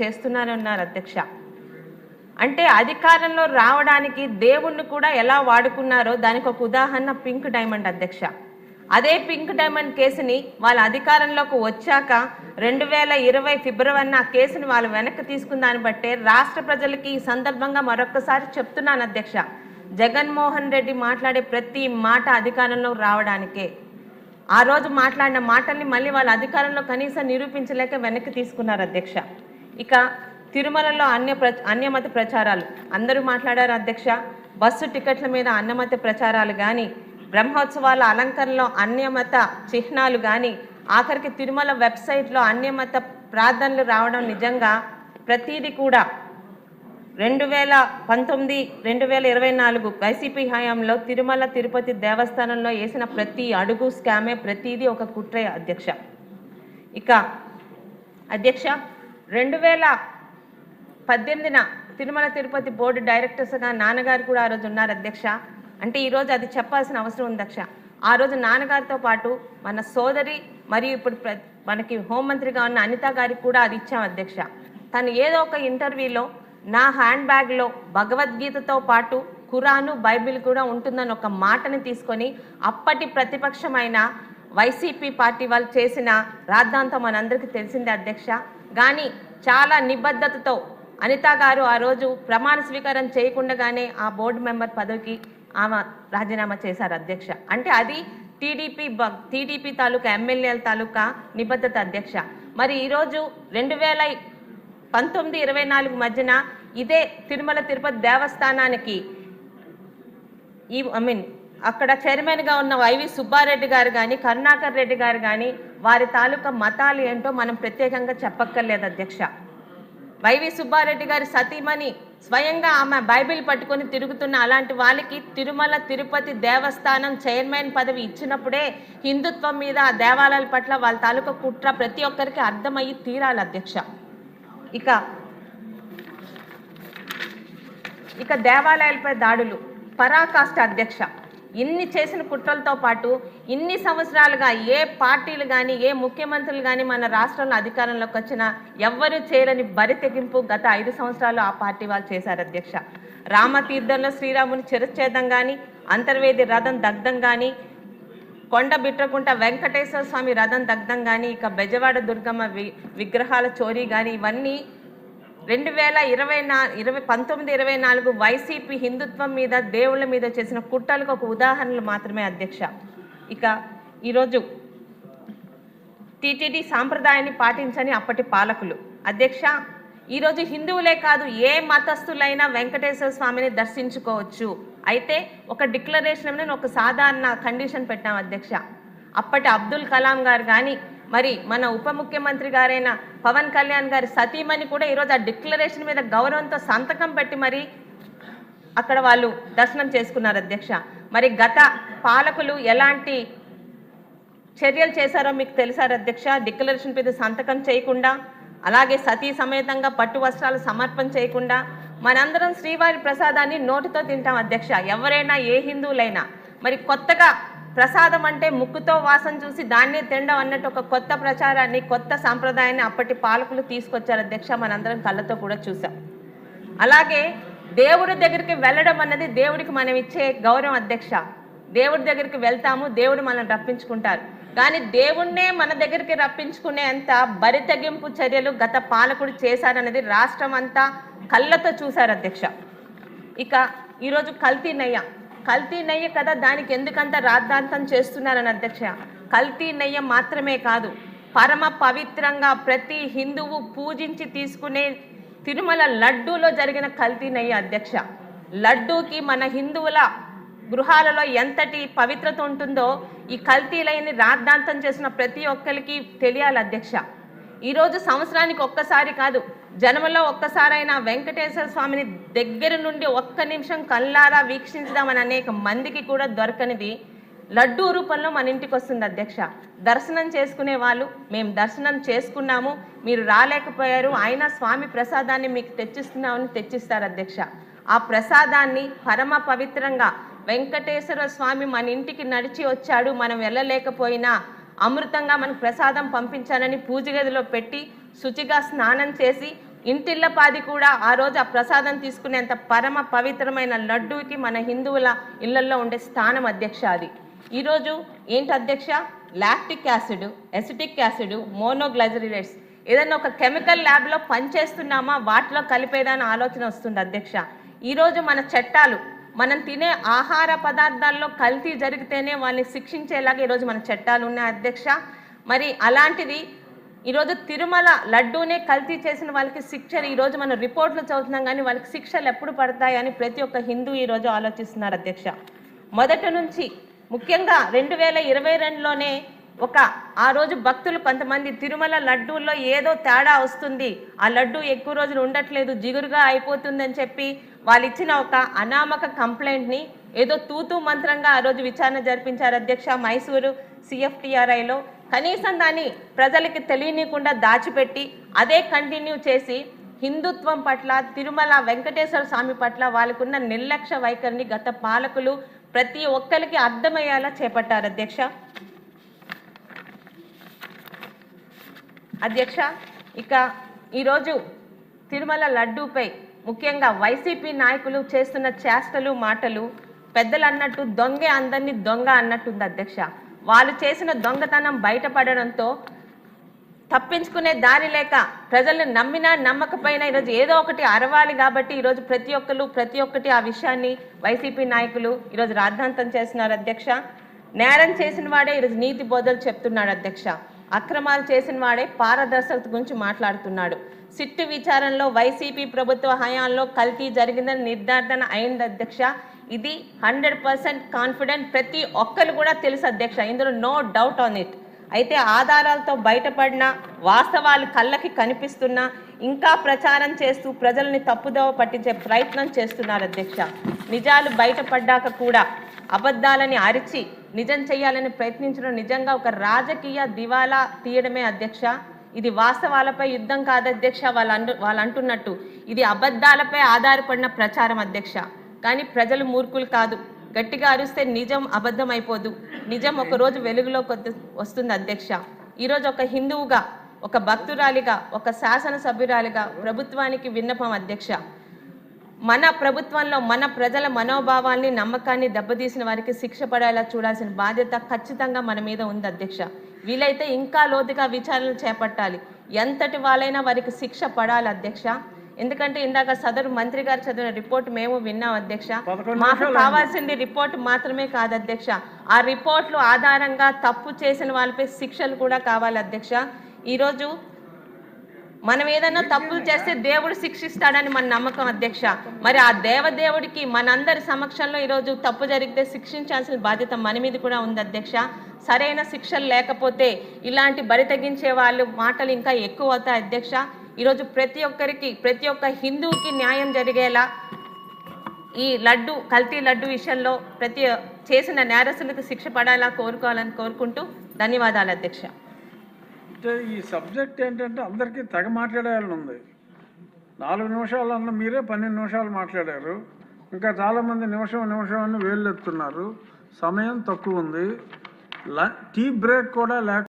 చేస్తున్నారన్నారు అధ్యక్ష. అంటే అధికారంలో రావడానికి దేవుణ్ణి కూడా ఎలా వాడుకున్నారో దానికి ఒక ఉదాహరణ పింక్ డైమండ్ అధ్యక్ష. అదే పింక్ డైమండ్ కేసుని వాళ్ళ అధికారంలోకి వచ్చాక 2020 ఫిబ్రవరిన ఆ కేసుని వాళ్ళు వెనక్కి తీసుకున్న దాన్ని బట్టే రాష్ట్ర ప్రజలకి ఈ సందర్భంగా మరొకసారి చెప్తున్నాను అధ్యక్ష, జగన్మోహన్ రెడ్డి మాట్లాడే ప్రతి మాట అధికారంలో రావడానికే. ఆ రోజు మాట్లాడిన మాటల్ని మళ్ళీ వాళ్ళ అధికారంలో కనీసం నిరూపించలేక వెనక్కి తీసుకున్నారు అధ్యక్ష. ఇక తిరుమలలో అన్యమత ప్రచారాలు అందరూ మాట్లాడారు అధ్యక్ష. బస్సు టికెట్ల మీద అన్యమత ప్రచారాలు కానీ, బ్రహ్మోత్సవాల అలంకరణలో అన్యమత చిహ్నాలు కానీ, ఆఖరికి తిరుమల వెబ్సైట్లో అన్యమత ప్రార్థనలు రావడం నిజంగా ప్రతీది కూడా 2019, 2024 వైసీపీ హయాంలో తిరుమల తిరుపతి దేవస్థానంలో వేసిన ప్రతి అడుగు స్కామే, ప్రతీది ఒక కుట్రే అధ్యక్ష. ఇక అధ్యక్ష 2018న తిరుమల తిరుపతి బోర్డు డైరెక్టర్స్గా నాన్నగారు కూడా ఆ రోజు ఉన్నారు అధ్యక్ష. అంటే ఈరోజు అది చెప్పాల్సిన అవసరం ఉంది అధ్యక్ష. ఆ రోజు నాన్నగారితో పాటు మన సోదరి మరియు ఇప్పుడు మనకి హోంమంత్రిగా ఉన్న అనిత గారికి కూడా అది ఇచ్చాం అధ్యక్ష. తను ఏదో ఒక ఇంటర్వ్యూలో నా హ్యాండ్ బ్యాగ్లో భగవద్గీతతో పాటు ఖురాను, బైబిల్ కూడా ఉంటుందని ఒక మాటని తీసుకొని అప్పటి ప్రతిపక్షమైన వైసీపీ పార్టీ వాళ్ళు చేసిన రాద్ధాంతం మనందరికీ తెలిసిందే అధ్యక్ష. కానీ చాలా నిబద్ధతతో అనిత గారు ఆ రోజు ప్రమాణ స్వీకారం చేయకుండానే ఆ బోర్డు మెంబర్ పదవికి ఆమె రాజీనామా చేశారు అధ్యక్ష. అంటే అది టీడీపీ తాలూకా ఎమ్మెల్యేల తాలూకా నిబద్ధత అధ్యక్ష. మరి ఈరోజు 2019-24 మధ్యన ఇదే తిరుమల తిరుపతి దేవస్థానానికి అక్కడ చైర్మన్గా ఉన్న వైవి సుబ్బారెడ్డి గారు కానీ, కరుణాకర్ రెడ్డి గారు కానీ వారి తాలూకా మతాలు ఏంటో మనం ప్రత్యేకంగా చెప్పక్కర్లేదు అధ్యక్ష. వైవి సుబ్బారెడ్డి గారి సతీమణి స్వయంగా ఆమె బైబిల్ పట్టుకొని తిరుగుతున్న అలాంటి వాళ్ళకి తిరుమల తిరుపతి దేవస్థానం చైర్మన్ పదవి ఇచ్చినప్పుడే హిందుత్వం మీద, ఆ దేవాలయాల పట్ల వాళ్ళ తాలూకా కుట్ర ప్రతి ఒక్కరికి అర్థమయ్యి తీరాలి అధ్యక్ష. ఇక దేవాలయాలపై దాడులు పరాకాష్ట అధ్యక్ష. ఇన్ని చేసిన కుట్రలతో పాటు ఇన్ని సంవత్సరాలుగా ఏ పార్టీలు కానీ, ఏ ముఖ్యమంత్రులు కానీ మన రాష్ట్రంలో అధికారంలోకి వచ్చినా ఎవ్వరూ చేయలేని బరి తెగింపు గత 5 సంవత్సరాలు ఆ పార్టీ వాళ్ళు చేశారు అధ్యక్ష. రామతీర్థంలో శ్రీరాముని చిరచ్ఛేదం కానీ, అంతర్వేది రథం దగ్ధం కానీ, కొండ బిట్రకుంట వెంకటేశ్వర స్వామి రథం దగ్ధం కానీ, ఇక బెజవాడ దుర్గమ్మ విగ్రహాల చోరీ కానీ, ఇవన్నీ 2019-24 వైసీపీ హిందుత్వం మీద, దేవుళ్ళ మీద చేసిన కుట్రలకు ఒక ఉదాహరణలు మాత్రమే అధ్యక్ష. ఇక ఈరోజు టీటీడీ సాంప్రదాయాన్ని పాటించని అప్పటి పాలకులు అధ్యక్ష. ఈరోజు హిందువులే కాదు, ఏ మతస్థులైనా వెంకటేశ్వర స్వామిని దర్శించుకోవచ్చు. అయితే ఒక డిక్లరేషన్ మీద ఒక సాధారణ కండిషన్ పెట్టాం అధ్యక్ష. అప్పటి అబ్దుల్ కలాం గారు కానీ, మరి మన ఉప ముఖ్యమంత్రి గారైన పవన్ కళ్యాణ్ గారి సతీమణి కూడా ఈరోజు ఆ డిక్లరేషన్ మీద గౌరవంతో సంతకం పెట్టి మరి అక్కడ వాళ్ళు దర్శనం చేసుకున్నారు అధ్యక్ష. మరి గత పాలకులు ఎలాంటి చర్యలు చేశారో మీకు తెలుసారు అధ్యక్ష. డిక్లరేషన్ మీద సంతకం చేయకుండా, అలాగే సతీ సమేతంగా పట్టు వస్త్రాలు సమర్పణ చేయకుండా మనందరం శ్రీవారి ప్రసాదాన్ని నోటితో తింటాం అధ్యక్ష, ఎవరైనా ఏ హిందువులైనా. మరి కొత్తగా ప్రసాదం అంటే ముక్కుతో వాసన చూసి దాన్నే తినడం అన్నట్టు ఒక కొత్త ప్రచారాన్ని, కొత్త సాంప్రదాయాన్ని అప్పటి పాలకులు తీసుకొచ్చారు అధ్యక్ష. మనందరం కళ్ళతో కూడా చూసాం. అలాగే దేవుడి దగ్గరికి వెళ్ళడం అన్నది దేవుడికి మనం ఇచ్చే గౌరవం అధ్యక్ష. దేవుడి దగ్గరికి వెళ్తాము, దేవుడు మనల్ని రప్పించుకుంటారు. కానీ దేవుణ్ణే మన దగ్గరికి రప్పించుకునేంత బరితెగింపు చర్యలు గత పాలకుడు చేశారనేది రాష్ట్రం అంతా కళ్ళతో చూశారు అధ్యక్ష. ఇక ఈరోజు కల్తీ నెయ్యి కదా, దానికి ఎందుకంత రాద్ధాంతం చేస్తున్నారని అధ్యక్ష. కల్తీ నెయ్యి మాత్రమే కాదు, పరమ పవిత్రంగా ప్రతి హిందువు పూజించి తీసుకునే తిరుమల లడ్డూలో జరిగిన కల్తీ నెయ్యి అధ్యక్ష. లడ్డూకి మన హిందువుల గృహాలలో ఎంతటి పవిత్రత ఉంటుందో ఈ కల్తీలైన రాద్ధాంతం చేసిన ప్రతి ఒక్కరికి తెలియాలి అధ్యక్ష. ఈరోజు సంవత్సరానికి ఒక్కసారి కాదు, జన్మలో ఒక్కసారైనా వెంకటేశ్వర స్వామిని దగ్గర నుండి ఒక్క నిమిషం కళ్ళారా వీక్షించుదామని అనేక మందికి కూడా దొరకనిది లడ్డూ రూపంలో మన ఇంటికి వస్తుంది అధ్యక్ష. దర్శనం చేసుకునే వాళ్ళు మేము దర్శనం చేసుకున్నాము, మీరు రాలేకపోయారు, అయినా స్వామి ప్రసాదాన్ని మీకు తెచ్చిస్తున్నామని తెచ్చిస్తారు అధ్యక్ష. ఆ ప్రసాదాన్ని పరమ పవిత్రంగా వెంకటేశ్వర స్వామి మన ఇంటికి నడిచి వచ్చాడు, మనం వెళ్ళలేకపోయినా అమృతంగా మనకు ప్రసాదం పంపించానని పూజ గదిలో పెట్టి శుచిగా స్నానం చేసి ఇంటిల్లపాది కూడా ఆ రోజు ఆ ప్రసాదం తీసుకునేంత పరమ పవిత్రమైన లడ్డూకి మన హిందువుల ఇళ్లల్లో ఉండే స్థానం అధ్యక్ష. అది ఈరోజు ఏంటి అధ్యక్ష, లాక్టిక్ యాసిడ్, ఎసిటిక్ యాసిడ్, మోనోగ్లైజరిలేట్స్ ఏదైనా ఒక కెమికల్ ల్యాబ్లో పనిచేస్తున్నామా వాటిలో కలిపేదాని ఆలోచన వస్తుంది అధ్యక్ష. ఈరోజు మన చట్టాలు మనం తినే ఆహార పదార్థాల్లో కల్తీ జరిగితేనే వాళ్ళని శిక్షించేలాగా ఈరోజు మన చట్టాలు ఉన్నాయి అధ్యక్ష. మరి అలాంటిది ఈరోజు తిరుమల లడ్డూనే కల్తీ చేసిన వాళ్ళకి శిక్షలు ఈరోజు మనం రిపోర్ట్లు చదువుతున్నాం, కానీ వాళ్ళకి శిక్షలు ఎప్పుడు పడతాయని ప్రతి ఒక్క హిందూ ఈరోజు ఆలోచిస్తున్నారు అధ్యక్ష. మొదటి నుంచి ముఖ్యంగా 2022లోనే ఆ రోజు భక్తులు కొంతమంది తిరుమల లడ్డూల్లో ఏదో తేడా వస్తుంది, ఆ లడ్డూ ఎక్కువ రోజులు ఉండట్లేదు, జిగురుగా అయిపోతుందని చెప్పి వాళ్ళు ఇచ్చిన ఒక అనామక కంప్లైంట్ని ఏదో తూతూ మంత్రంగా ఆ రోజు విచారణ జరిపించారు అధ్యక్ష మైసూరు CFTRIలో. కనీసం దాన్ని ప్రజలకి తెలియనికుండా దాచిపెట్టి అదే కంటిన్యూ చేసి హిందుత్వం పట్ల, తిరుమల వెంకటేశ్వర స్వామి పట్ల వాళ్ళకున్న నిర్లక్ష్య వైఖరిని గత పాలకులు ప్రతి ఒక్కరికి అర్థమయ్యేలా చేపట్టారు అధ్యక్ష. ఇక ఈరోజు తిరుమల లడ్డూపై ముఖ్యంగా వైసీపీ నాయకులు చేస్తున్న చేష్టలు మాటలు పెద్దలు అన్నట్టు దొంగే అందరినీ దొంగ అన్నట్టుంది అధ్యక్ష. వాళ్ళు చేసిన దొంగతనం బయటపడడంతో తప్పించుకునే దారి లేక ప్రజల్ని నమ్మినా నమ్మకపోయినా ఈరోజు ఏదో ఒకటి అరవాలి కాబట్టి ఈరోజు ప్రతి ఒక్కటి ఆ విషయాన్ని వైసీపీ నాయకులు ఈరోజు రాద్ధాంతం చేస్తున్నారు అధ్యక్ష. నేరం చేసిన వాడే ఈరోజు నీతి బోధలు చెప్తున్నాడు అధ్యక్ష. అక్రమాలు చేసిన వాడే పారదర్శకత గురించి మాట్లాడుతున్నాడు. సిట్టు విచారణలో వైసీపీ ప్రభుత్వ హయాంలో కల్తీ జరిగిందని నిర్ధారణ అయింది అధ్యక్ష. ఇది 100% కాన్ఫిడెంట్, ప్రతి ఒక్కరు కూడా తెలుసు అధ్యక్ష, ఇందులో నో డౌట్ ఆన్ ఇట్. అయితే ఆధారాలతో బయటపడిన వాస్తవాలు కళ్ళకి కనిపిస్తున్నా ఇంకా ప్రచారం చేస్తూ ప్రజల్ని తప్పుదోవ పట్టించే ప్రయత్నం చేస్తున్నారు అధ్యక్ష. నిజాలు బయటపడ్డాక కూడా అబద్ధాలని అరిచి నిజం చేయాలని ప్రయత్నించడం నిజంగా ఒక రాజకీయ దివాలా తీయడమే అధ్యక్ష. ఇది వాస్తవాలపై యుద్ధం కాదు అధ్యక్ష, వాళ్ళు అంటున్నట్టు ఇది అబద్ధాలపై ఆధారపడిన ప్రచారం అధ్యక్ష. కానీ ప్రజలు మూర్ఖులు కాదు, గట్టిగా అరిస్తే నిజం అబద్ధం అయిపోదు, నిజం ఒకరోజు వెలుగులోకి వస్తుంది అధ్యక్ష. ఈరోజు ఒక హిందువుగా, ఒక భక్తురాలిగా, ఒక శాసనసభ్యురాలిగా ప్రభుత్వానికి విన్నపం అధ్యక్ష. మన ప్రభుత్వంలో మన ప్రజల మనోభావాల్ని నమ్మకాన్ని దెబ్బతీసిన వారికి శిక్ష పడేలా చూడాల్సిన బాధ్యత ఖచ్చితంగా మన మీద ఉంది అధ్యక్ష. వీలైతే ఇంకా లోతుగా విచారణలు చేపట్టాలి, ఎంతటి వాళ్ళైనా వారికి శిక్ష పడాలి అధ్యక్ష. ఎందుకంటే ఇందాక సదరు మంత్రి గారు చదివిన రిపోర్ట్ మేము విన్నాం అధ్యక్ష. మాకు కావాల్సింది రిపోర్ట్ మాత్రమే కాదు అధ్యక్ష, ఆ రిపోర్ట్లు ఆధారంగా తప్పు చేసిన వాళ్ళపై శిక్షలు కూడా కావాలి అధ్యక్ష. ఈరోజు మనం ఏదైనా తప్పులు చేస్తే దేవుడు శిక్షిస్తాడని మన నమ్మకం అధ్యక్ష. మరి ఆ దేవదేవుడికి మనందరి సమక్షంలో ఈరోజు తప్పు జరిగితే శిక్షించాల్సిన బాధ్యత మన మీద కూడా ఉంది అధ్యక్ష. సరైన శిక్షలు లేకపోతే ఇలాంటి బరి తెగించే వాళ్ళు మాటలు ఇంకా ఎక్కువ అవుతాయి అధ్యక్ష. ఈరోజు ప్రతి ఒక్క హిందువుకి న్యాయం జరిగేలా ఈ కల్తీ లడ్డు విషయంలో చేసిన నేరస్తులకు శిక్ష పడాలా కోరుకోవాలని కోరుకుంటూ ధన్యవాదాలు అధ్యక్ష. అంటే ఈ సబ్జెక్ట్ ఏంటంటే అందరికీ తెగ మాట్లాడేయాలని ఉంది. 4 నిమిషాలు అన్న మీరే 12 నిమిషాలు మాట్లాడారు. ఇంకా చాలామంది నిమిషం అని వేళ్ళు ఎత్తున్నారు. సమయం తక్కువ ఉంది. టీ బ్రేక్ కూడా లేక